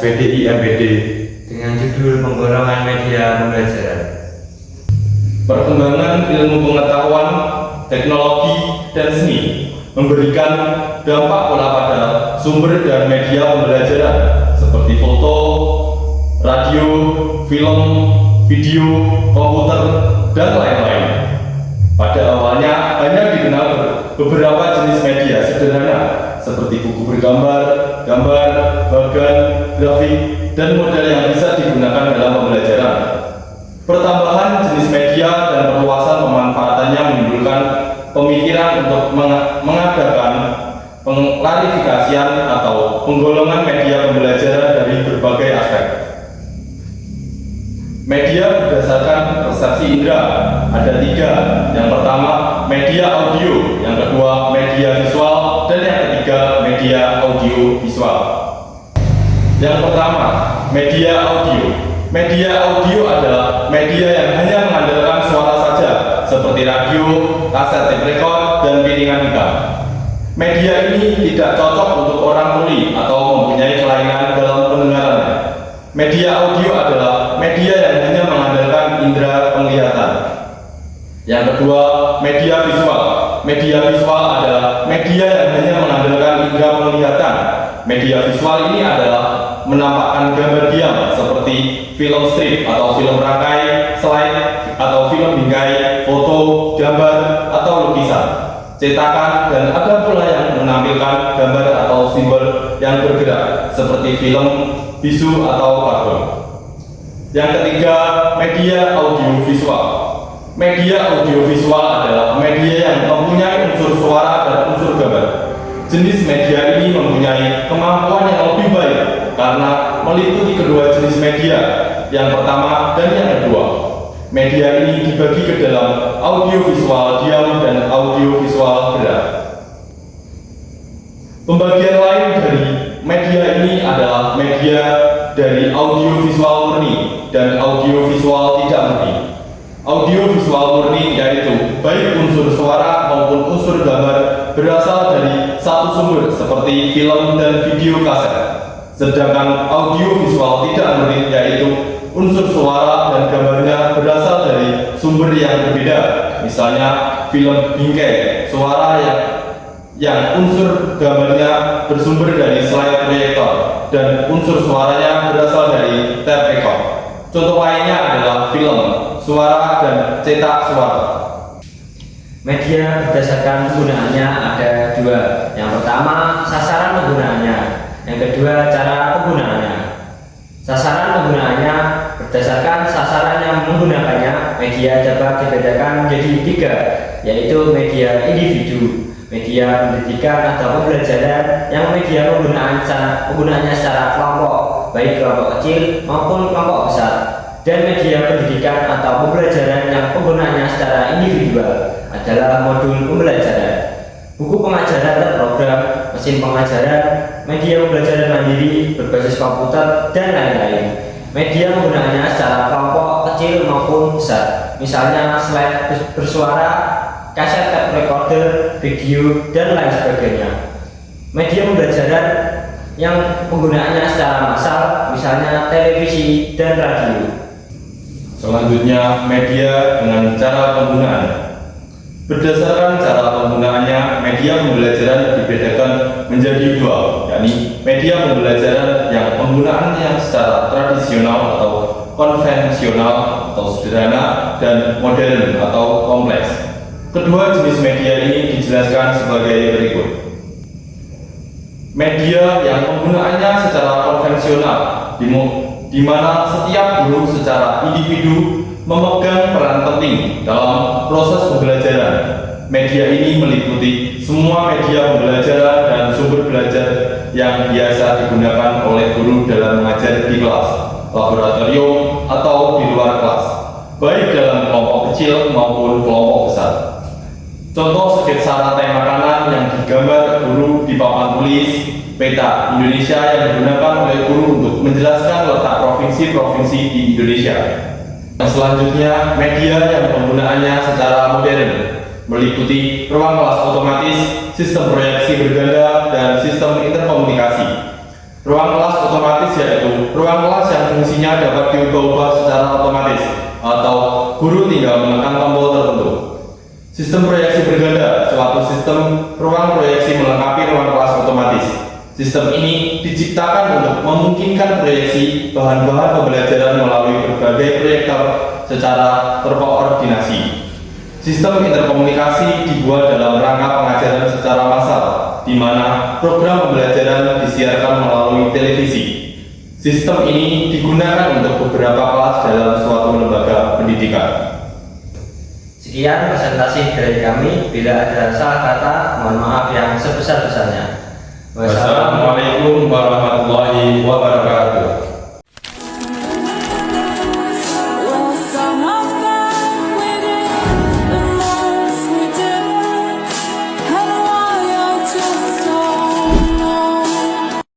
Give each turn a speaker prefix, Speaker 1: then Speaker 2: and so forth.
Speaker 1: SBDI-MBD
Speaker 2: dengan judul penggolongan media pembelajaran.
Speaker 1: Perkembangan ilmu pengetahuan, teknologi, dan seni memberikan dampak pola pada sumber dan media pembelajaran seperti foto, radio, film, video, komputer, dan lain-lain. Pada awalnya hanya dikenal beberapa jenis media sederhana seperti buku bergambar, gambar, bagan, grafik, dan model yang bisa digunakan dalam pembelajaran. Pertambahan jenis media dan perluasan pemanfaatannya menimbulkan pemikiran untuk mengadakan pengklarifikasian atau penggolongan media pembelajaran dari berbagai aspek. Media berdasarkan persepsi indera ada 3. Yang pertama, media audio. Yang kedua, media visual. Dan yang ketiga, media audio visual. Yang pertama, media audio. Media audio adalah media yang hanya mengandalkan suara saja, seperti radio, kaset tape record, dan piringan hitam. Media ini tidak cocok untuk orang tuli atau mempunyai kelainan dalam pendengarannya. Media audio adalah media yang hanya mengandalkan indera penglihatan. Yang kedua, media visual. Media visual adalah media yang hanya mengandalkan indera penglihatan. Media visual ini adalah menampakkan gambar diam seperti film strip atau film rangkai, slide atau film bingkai, foto, gambar atau lukisan, cetakan, dan ada pula yang menampilkan gambar atau simbol yang bergerak seperti film, bisu atau kartun. Yang ketiga, media audiovisual. Media audiovisual adalah media yang mempunyai unsur suara dan unsur gambar. Jenis media ini mempunyai kemampuan yang lebih baik karena meliputi kedua jenis media, yang pertama dan yang kedua. Media ini dibagi ke dalam audiovisual diam dan audiovisual gerak. Pembagian lain dari media ini adalah media dari audiovisual murni dan audiovisual tidak murni. Audiovisual murni yaitu baik unsur suara maupun unsur gambar berasal dari satu sumber seperti film dan video kaset. Sedangkan audiovisual tidak murni yaitu unsur suara dan gambarnya berasal dari sumber yang berbeda. Misalnya film bingkai, suara yang unsur gambarnya bersumber dari slide proyektor dan unsur suaranya berasal dari tape record. Contoh lainnya adalah film, suara, dan cetak suara.
Speaker 2: Media berdasarkan penggunaannya ada 2. Yang pertama, sasaran penggunaannya. Yang kedua, cara penggunaannya. Sasaran penggunaannya berdasarkan sasaran yang menggunakannya. Media dapat dibedakan menjadi 3, yaitu media individu, media pendidikan atau pembelajaran yang media penggunaannya secara kelompok, baik kelompok kecil maupun kelompok besar, dan media pendidikan atau pembelajaran yang penggunaannya secara individual adalah modul pembelajaran, buku pengajaran terprogram, mesin pengajaran, media pembelajaran mandiri berbasis komputer, dan lain-lain. Media penggunaannya secara kelompok kecil maupun besar, misalnya slide bersuara, kaset tape recorder, video, dan lain sebagainya. Media pembelajaran yang penggunaannya secara massal, misalnya televisi dan radio.
Speaker 1: Selanjutnya, media dengan cara penggunaan. Berdasarkan cara penggunaannya, media pembelajaran dibedakan menjadi 2, yakni media pembelajaran yang penggunaannya secara tradisional atau konvensional atau sederhana, dan modern atau kompleks. Kedua jenis media ini dijelaskan sebagai berikut. Media yang penggunaannya secara konvensional, di mana setiap guru secara individu memegang peran penting dalam proses pembelajaran. Media ini meliputi semua media pembelajaran dan sumber belajar yang biasa digunakan oleh guru dalam mengajar di kelas, laboratorium, atau di luar kelas, baik dalam kelompok kecil maupun kelompok besar. Contoh sketsa rantai makanan yang digambar guru di papan tulis, peta Indonesia yang digunakan oleh guru untuk menjelaskan letak provinsi-provinsi di Indonesia. Selanjutnya, media yang penggunaannya secara modern meliputi ruang kelas otomatis, sistem proyeksi berganda, dan sistem interkomunikasi. Ruang kelas otomatis yaitu ruang kelas yang fungsinya dapat diubah-ubah secara otomatis atau guru tinggal menekan tombol tertentu. Sistem proyeksi berganda, suatu sistem ruang proyeksi melengkapi ruang kelas otomatis. Sistem ini diciptakan untuk memungkinkan proyeksi bahan-bahan pembelajaran melalui berbagai proyektor secara terkoordinasi. Sistem interkomunikasi dibuat dalam rangka pengajaran secara massal, di mana program pembelajaran disiarkan melalui televisi. Sistem ini digunakan untuk beberapa kelas dalam suatu lembaga pendidikan.
Speaker 2: Sekian presentasi dari kami. Bila ada salah kata, mohon maaf yang sebesar-besarnya.
Speaker 1: Wassalamualaikum warahmatullahi wabarakatuh.